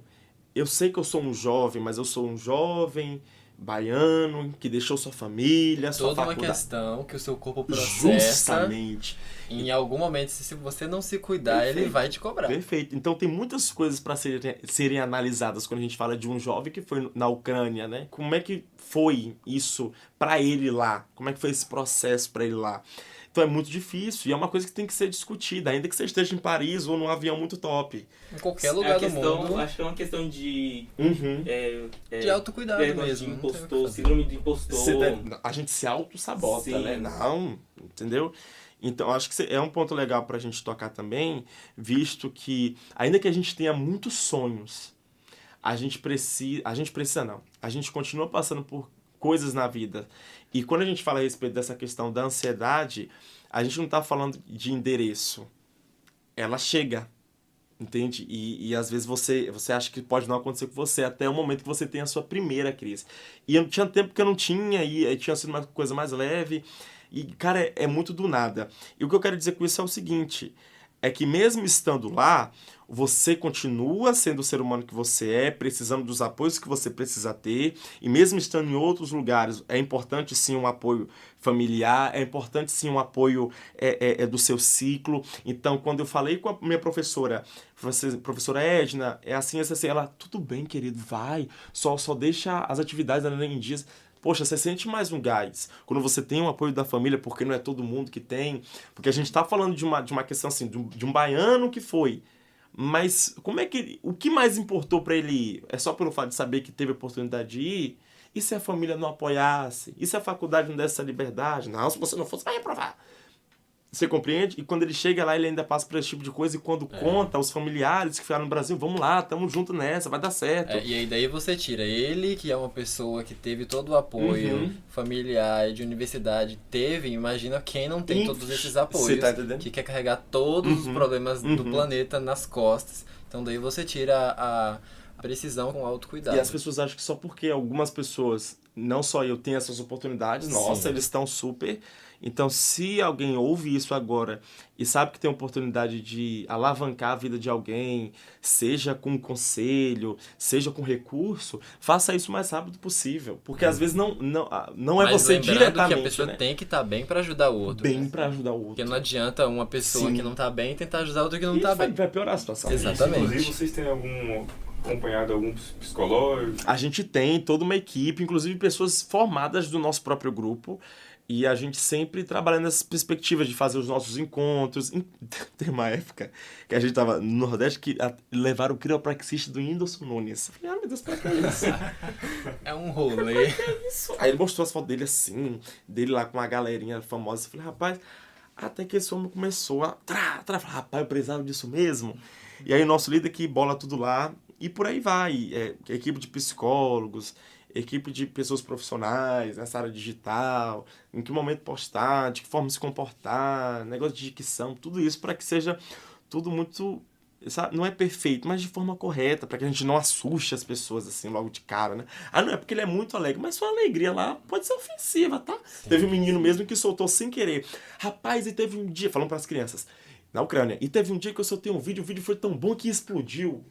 eu sei que eu sou um jovem, mas eu sou um jovem baiano que deixou sua família, sua Toda uma faculdade. questão que o seu corpo processa. Justamente. Em algum momento, se você não se cuidar, Perfeito. ele vai te cobrar. Perfeito. Então tem muitas coisas para serem analisadas quando a gente fala de um jovem que foi na Ucrânia, né? Como é que foi isso para ele lá? Como é que foi esse processo para ele lá? Então é muito difícil e é uma coisa que tem que ser discutida, ainda que você esteja em Paris ou num avião muito top. Em qualquer lugar do mundo. Acho que é uma questão de... De autocuidado mesmo. De não tem o que impostor, fazer. síndrome de impostor. A gente se auto-sabota, Sim. né? Não, entendeu? Então, acho que é um ponto legal pra gente tocar também, visto que, ainda que a gente tenha muitos sonhos, a gente continua passando por coisas na vida. E quando a gente fala a respeito dessa questão da ansiedade, a gente não tá falando de endereço. Ela chega, entende? E às vezes você acha que pode não acontecer com você até o momento que você tem a sua primeira crise. E eu tinha tempo que eu não tinha, e tinha sido uma coisa mais leve. E, cara, é muito do nada. E o que eu quero dizer com isso é o seguinte, é que mesmo estando lá, você continua sendo o ser humano que você é, precisando dos apoios que você precisa ter, e mesmo estando em outros lugares, é importante sim um apoio familiar, é importante sim um apoio do seu ciclo. Então, quando eu falei com a minha professora Edna, é assim, ela, tudo bem, querido, vai, só deixa as atividades em dias. Poxa, você sente mais um gás quando você tem o apoio da família, porque não é todo mundo que tem. Porque a gente está falando de uma questão assim, de um baiano que foi. Mas o que mais importou para ele ir? É só pelo fato de saber que teve a oportunidade de ir? E se a família não apoiasse? E se a faculdade não desse essa liberdade? Não, se você não fosse, vai reprovar. Você compreende? E quando ele chega lá, ele ainda passa por esse tipo de coisa. E quando conta aos familiares que ficaram no Brasil, vamos lá, tamo junto nessa, vai dar certo. E aí daí você tira ele, que é uma pessoa que teve todo o apoio familiar e de universidade, imagina quem não tem todos esses apoios, Você tá entendendo? que quer carregar todos os problemas do planeta nas costas. Então daí você tira a precisão com autocuidado. E as pessoas acham que só porque algumas pessoas, não só eu, tenho essas oportunidades, nossa, eles estão super... Então, se alguém ouve isso agora e sabe que tem a oportunidade de alavancar a vida de alguém, seja com conselho, seja com recurso, faça isso o mais rápido possível. Porque às vezes não é Mas você lembrando diretamente, que a pessoa né? tem que estar bem para ajudar o outro. Bem para ajudar o outro. Porque não adianta uma pessoa Sim. que não tá bem tentar ajudar outra que não E tá vai bem. piorar a situação. Exatamente. Inclusive, vocês têm acompanhado algum psicólogo? A gente tem toda uma equipe, inclusive pessoas formadas do nosso próprio grupo, e a gente sempre trabalha nessas perspectivas de fazer os nossos encontros. Tem uma época que a gente tava no Nordeste que levaram o quiropraxista do Whindersson Nunes. Eu falei, meu Deus, pra que é isso? É um rolê. Aí ele mostrou as fotos dele assim, dele lá com uma galerinha famosa. Eu falei, rapaz, até que esse homem começou a... Falei, rapaz, eu precisava disso mesmo. E aí o nosso líder que bola tudo lá, e por aí vai. Equipe de psicólogos, equipe de pessoas profissionais nessa área digital, em que momento postar, de que forma se comportar, negócio de dicção, tudo isso para que seja tudo muito, sabe, não é perfeito, mas de forma correta, para que a gente não assuste as pessoas assim logo de cara, né? Ah, não é porque ele é muito alegre, mas sua alegria lá pode ser ofensiva, tá? Sim. Teve um menino mesmo que soltou sem querer. Rapaz, e teve um dia, falando para as crianças, na Ucrânia, e teve um dia que eu soltei um vídeo, o vídeo foi tão bom que explodiu.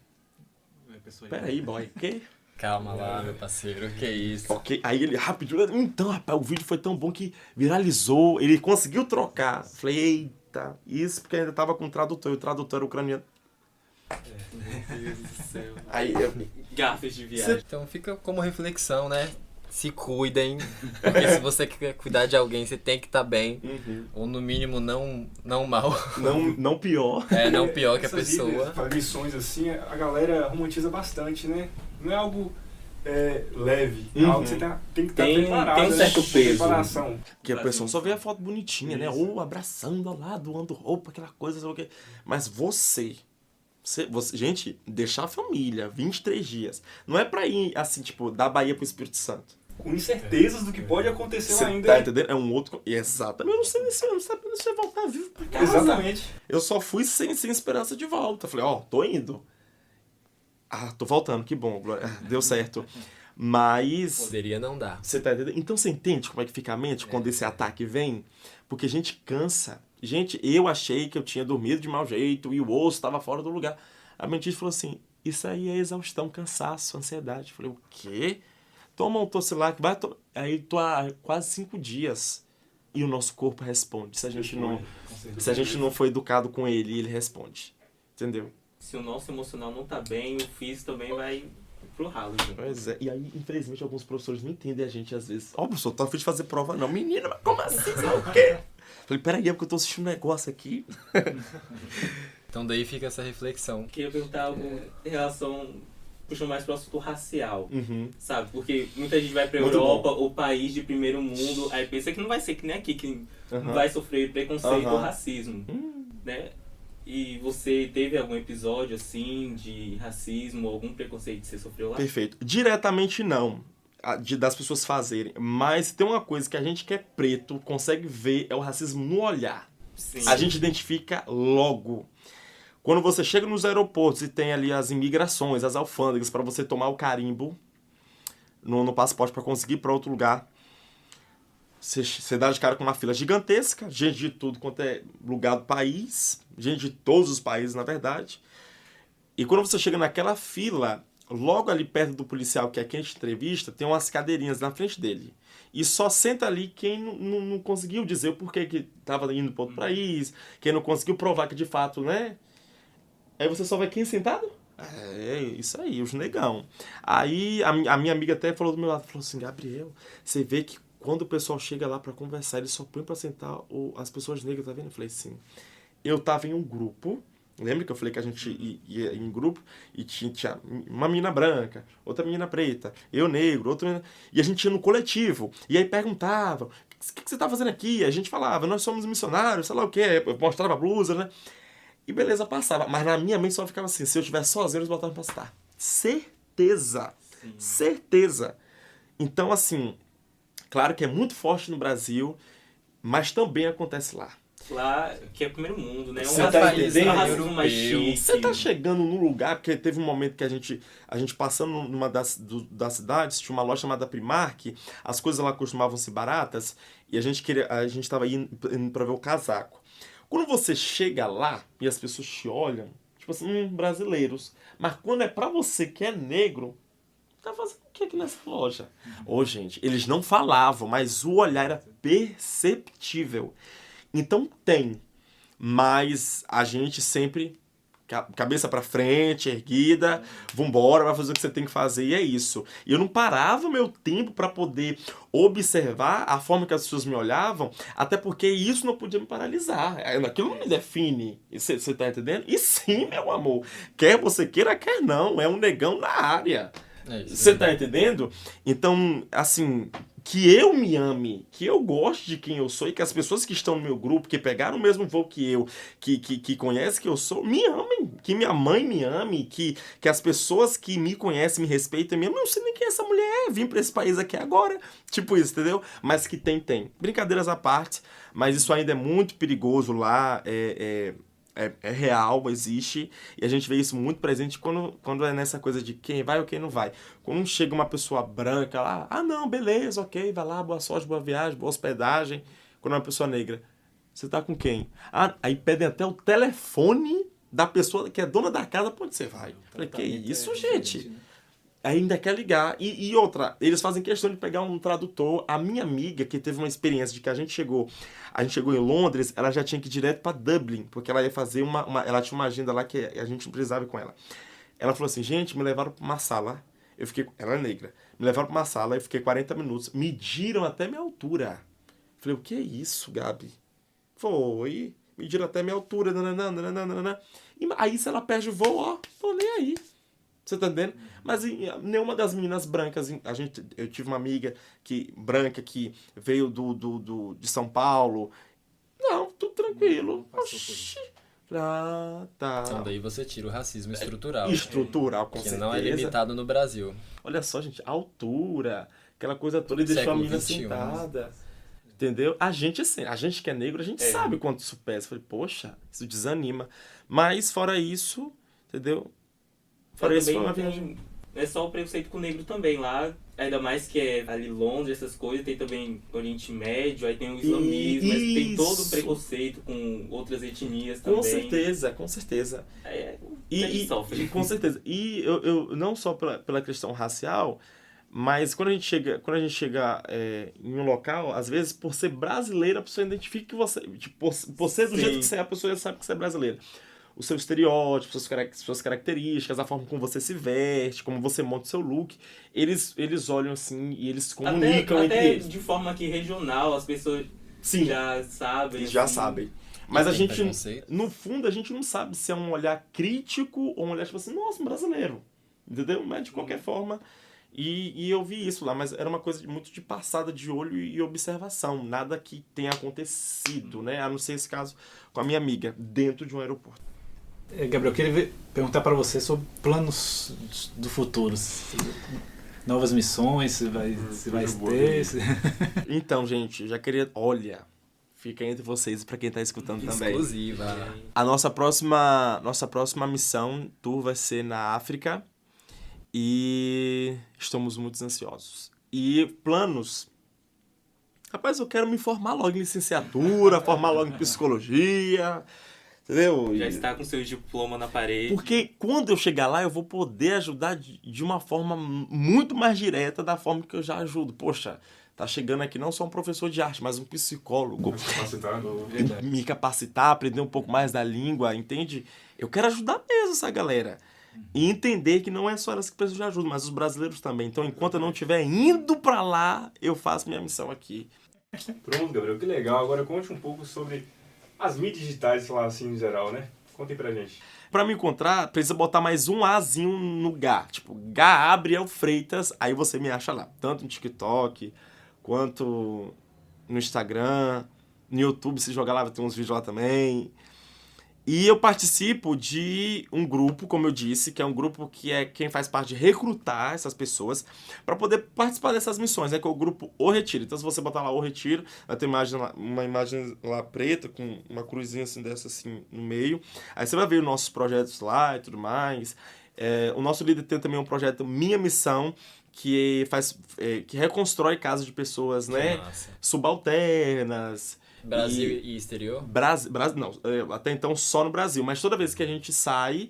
Peraí, boy, o quê? Calma lá, meu parceiro, que isso? Ok, aí ele rapidinho, então, rapaz, o vídeo foi tão bom que viralizou, ele conseguiu trocar. Falei, eita, isso porque ainda tava com o tradutor, e o tradutor era ucraniano. Meu Deus do céu. Aí, Gafes de viagem. Então fica como reflexão, né? Se cuidem, porque se você quer cuidar de alguém, você tem que estar bem, ou no mínimo não mal. Não pior. Não pior que a Essa pessoa. Para lições assim, a galera romantiza bastante, né? Não é algo leve, é algo que você tem que estar preparado. Tem um certo né? peso. Preparação. Que a pessoa só vê a foto bonitinha, né? Ou abraçando ao lado, doando roupa, aquela coisa, sei lá o quê. Mas você, gente, deixar a família 23 dias. Não é pra ir, assim, tipo, da Bahia pro Espírito Santo. Com incertezas do que pode acontecer Você ainda. tá entendendo? É um outro... Exatamente. Eu não sei se você voltar vivo pra casa. Exatamente. Eu só fui sem esperança de volta. Falei, tô indo. Tô voltando, que bom. Deu certo. Mas... Poderia não dar. Você tá entendendo? Então você entende como é que fica a mente quando esse ataque vem? Porque a gente cansa. Gente, eu achei que eu tinha dormido de mau jeito e o osso estava fora do lugar. A mente falou assim, isso aí é exaustão, cansaço, ansiedade. Eu falei, o quê? Toma um Tocilac, vai tomar. Aí tô há quase 5 dias e o nosso corpo responde. Se a gente não foi educado com ele responde. Entendeu? Se o nosso emocional não tá bem, o físico também vai pro ralo. Gente. Pois é. E aí, infelizmente, alguns professores não entendem a gente às vezes. Professor, tá afim de fazer prova não. Menina, mas como assim? Sabe o quê? Falei, peraí, é porque eu tô assistindo um negócio aqui. Então daí fica essa reflexão. Queria perguntar algo em relação... puxando mais pro assunto racial, sabe? Porque muita gente vai pra Europa, o país de primeiro mundo, aí pensa que não vai ser que nem aqui, que não vai sofrer preconceito ou racismo, né? E você teve algum episódio, assim, de racismo, algum preconceito que você sofreu lá? Perfeito. Diretamente não, das pessoas fazerem, mas tem uma coisa que a gente que é preto consegue ver, é o racismo no olhar. Sim. A gente identifica logo. Quando você chega nos aeroportos e tem ali as imigrações, as alfândegas, para você tomar o carimbo no passaporte para conseguir ir para outro lugar, você dá de cara com uma fila gigantesca, gente de tudo quanto é lugar do país, gente de todos os países, na verdade. E quando você chega naquela fila, logo ali perto do policial, que é quem te entrevista, tem umas cadeirinhas na frente dele. E só senta ali quem não conseguiu dizer o porquê que estava indo para outro país, quem não conseguiu provar que de fato, né? Aí você só vê quem sentado? É, isso aí, os negão. Aí a minha amiga até falou do meu lado, falou assim, Gabriel, você vê que quando o pessoal chega lá pra conversar, eles só põem pra sentar as pessoas negras, tá vendo? Eu falei, sim. Eu tava em um grupo, lembra que eu falei que a gente ia em grupo e tinha uma menina branca, outra menina preta, eu negro, outra menina... E a gente ia no coletivo, e aí perguntavam, o que você tá fazendo aqui? E a gente falava, nós somos missionários, sei lá o quê, eu mostrava a blusa, né? E beleza, passava. Mas na minha mente só ficava assim, se eu estivesse sozinho, eles botavam pra citar. Certeza. Sim. Certeza. Então, assim, claro que é muito forte no Brasil, mas também acontece lá. Lá, que é o primeiro mundo, né? Você tá entendendo? Racismo mais chique. Você tá chegando num lugar, porque teve um momento que a gente passando numa das cidades, tinha uma loja chamada Primark, as coisas lá costumavam ser baratas, e a gente tava indo pra ver o casaco. Quando você chega lá e as pessoas te olham, tipo assim, brasileiros. Mas quando é pra você que é negro, tá fazendo o que aqui nessa loja? Gente, eles não falavam, mas o olhar era perceptível. Então tem, mas a gente sempre... cabeça pra frente, erguida, vambora, vai fazer o que você tem que fazer, e é isso. E eu não parava o meu tempo pra poder observar a forma que as pessoas me olhavam, até porque isso não podia me paralisar. Aquilo não me define, você tá entendendo? E sim, meu amor, quer você queira, quer não, é um negão na área. Você tá entendendo? Então, assim... que eu me ame, que eu goste de quem eu sou e que as pessoas que estão no meu grupo, que pegaram o mesmo voo que eu, que conhecem quem eu sou, me amem. que minha mãe me ame, que as pessoas que me conhecem, me respeitam, eu não sei nem quem é essa mulher, vim pra esse país aqui agora, tipo isso, entendeu? Mas que tem. Brincadeiras à parte, mas isso ainda é muito perigoso lá, é real, existe, e a gente vê isso muito presente quando é nessa coisa de quem vai ou quem não vai. Quando chega uma pessoa branca lá, não, beleza, ok, vai lá, boa sorte, boa viagem, boa hospedagem. Quando é uma pessoa negra, você tá com quem? Aí pedem até o telefone da pessoa que é dona da casa pra onde você vai. Falei, que isso, gente? Né? Ainda quer ligar. E outra, eles fazem questão de pegar um tradutor. A minha amiga, que teve uma experiência de que a gente chegou em Londres, ela já tinha que ir direto pra Dublin, porque ela ia fazer ela tinha uma agenda lá que a gente não precisava ir com ela. Ela falou assim, gente, me levaram pra uma sala, ela é negra, me levaram pra uma sala, eu fiquei 40 minutos, mediram até minha altura. Falei, o que é isso, Gabi? Foi, mediram até minha altura, nananana. E aí se ela perde o voo, tô nem aí. Você tá entendendo? Mas nenhuma das meninas brancas, eu tive uma amiga branca que veio de São Paulo. Não, tudo tranquilo. Oxi. Tá. Então daí você tira o racismo estrutural. Estrutural, com certeza. Que não é limitado no Brasil. Olha só, gente, a altura, aquela coisa toda, e deixou a menina sentada. Entendeu? A gente que é negro, a gente sabe quanto isso pesa. Falei, poxa, isso desanima. Mas, fora isso, entendeu? Fora isso, foi uma viagem. É só o preconceito com o negro também lá, ainda mais que é ali Londres, essas coisas, tem também Oriente Médio, aí tem o islamismo, mas tem todo o preconceito com outras etnias também. Com certeza. E sofre. Com certeza. E eu não só pela questão racial, mas quando a gente chega em um local, às vezes, por ser brasileira, a pessoa identifica que você... Tipo, por ser do jeito que você é, a pessoa já sabe que você é brasileira. O seu estereótipo, suas características, a forma como você se veste, como você monta o seu look, eles olham assim e eles comunicam entre eles. Até de forma aqui regional, as pessoas já sabem. Eles já sabem. Mas a gente, preconceito? no fundo, a gente não sabe se é um olhar crítico ou um olhar tipo assim, nossa, um brasileiro. Entendeu? Mas de qualquer forma... E eu vi isso lá, mas era uma coisa muito de passada de olho e observação. Nada que tenha acontecido, né? A não ser esse caso com a minha amiga, dentro de um aeroporto. Gabriel, eu queria perguntar para você sobre planos do futuro. Novas missões, se vai ter... Então, gente, eu já queria... Olha, fica entre vocês para quem tá escutando também. Exclusiva. A nossa próxima missão, tour, vai ser na África. E estamos muito ansiosos. E planos... Rapaz, eu quero me formar logo em licenciatura, formar logo em psicologia... Entendeu? Já está com seu diploma na parede. Porque quando eu chegar lá, eu vou poder ajudar de uma forma muito mais direta da forma que eu já ajudo. Poxa, tá chegando aqui não só um professor de arte, mas um psicólogo. Me capacitar, aprender um pouco mais da língua, entende? Eu quero ajudar mesmo essa galera. E entender que não é só elas que precisam de ajuda, mas os brasileiros também. Então, enquanto eu não estiver indo pra lá, eu faço minha missão aqui. Pronto, Gabriel, que legal. Agora conte um pouco sobre as mídias digitais lá, assim, em geral, né? Conte aí pra gente. Pra me encontrar, precisa botar mais um Azinho no Gá. Tipo, Gabriel Freitas, aí você me acha lá. Tanto no TikTok, quanto no Instagram, no YouTube, se jogar lá, vai ter uns vídeos lá também. E eu participo de um grupo, como eu disse, que é um grupo que é quem faz parte de recrutar essas pessoas para poder participar dessas missões, né? Que é o grupo O Retiro. Então, se você botar lá O Retiro, vai ter uma imagem lá preta, com uma cruzinha assim dessa assim no meio. Aí você vai ver os nossos projetos lá e tudo mais. O nosso líder tem também um projeto Minha Missão, que reconstrói casas de pessoas, né? Subalternas. Brasil e exterior? Não, até então só no Brasil, mas toda vez que a gente sai,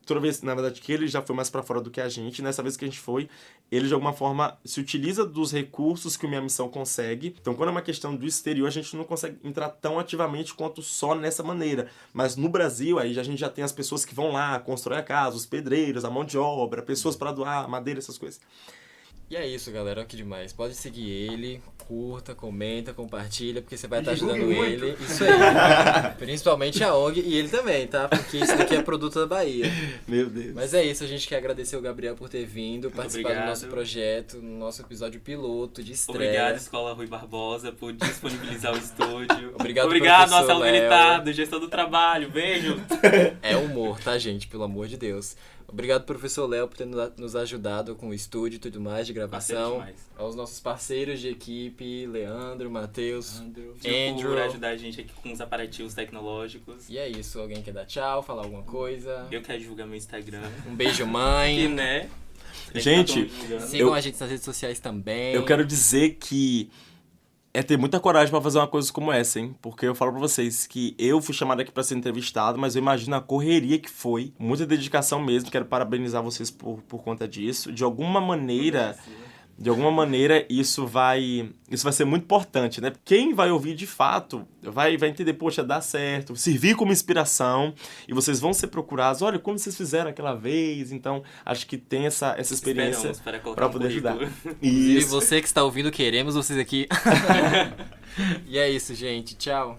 toda vez, na verdade, que ele já foi mais pra fora do que a gente, nessa vez que a gente foi, ele de alguma forma se utiliza dos recursos que o Minha Missão consegue. Então, quando é uma questão do exterior, a gente não consegue entrar tão ativamente quanto só nessa maneira. Mas no Brasil, aí a gente já tem as pessoas que vão lá, constroem a casa, os pedreiros, a mão de obra, pessoas para doar madeira, essas coisas. E é isso, galera. Olha que demais. Pode seguir ele, curta, comenta, compartilha, porque você vai estar ajudando muito. ele. Isso aí. Principalmente a ONG e ele também, tá? Porque isso daqui é produto da Bahia. Meu Deus. Mas é isso, a gente quer agradecer o Gabriel por ter vindo, participar obrigado. do nosso projeto, no nosso episódio piloto de estreia. Obrigado, Escola Rui Barbosa, por disponibilizar o estúdio. Obrigado, Obrigado, professor nosso Léo. habilitado, gestão do trabalho. Beijo. É humor, tá, gente? Pelo amor de Deus. Obrigado, professor Léo, por ter nos ajudado com o estúdio e tudo mais de gravação. Parceiro demais. Aos nossos parceiros de equipe, Leandro, Matheus, Por Andrew. ajudar a gente aqui com os aparativos tecnológicos. E é isso, alguém quer dar tchau, falar alguma coisa? Eu quero divulgar meu Instagram. Um beijo, E, mãe. né? Gente, Sigam a gente nas redes sociais também. Eu quero dizer que é ter muita coragem pra fazer uma coisa como essa, hein? Porque eu falo pra vocês que eu fui chamado aqui pra ser entrevistado, mas eu imagino a correria que foi. Muita dedicação mesmo. Quero parabenizar vocês por conta disso. De alguma maneira, isso vai ser muito importante, né? Quem vai ouvir de fato vai entender, poxa, dá certo, servir como inspiração e vocês vão ser procurados. Olha, como vocês fizeram aquela vez. Então, acho que tem essa experiência para poder ajudar. E Isso. você que está ouvindo, queremos vocês aqui. E é isso, gente. Tchau.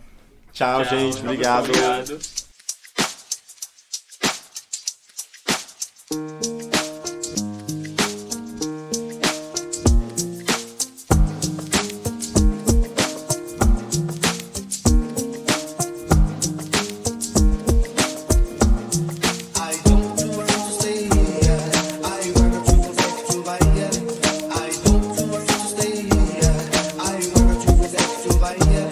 Tchau, gente. Obrigado. Obrigado. I don't want to stay here. I wanna go back to Bahia. I don't want to stay here. I wanna go back to Bahia.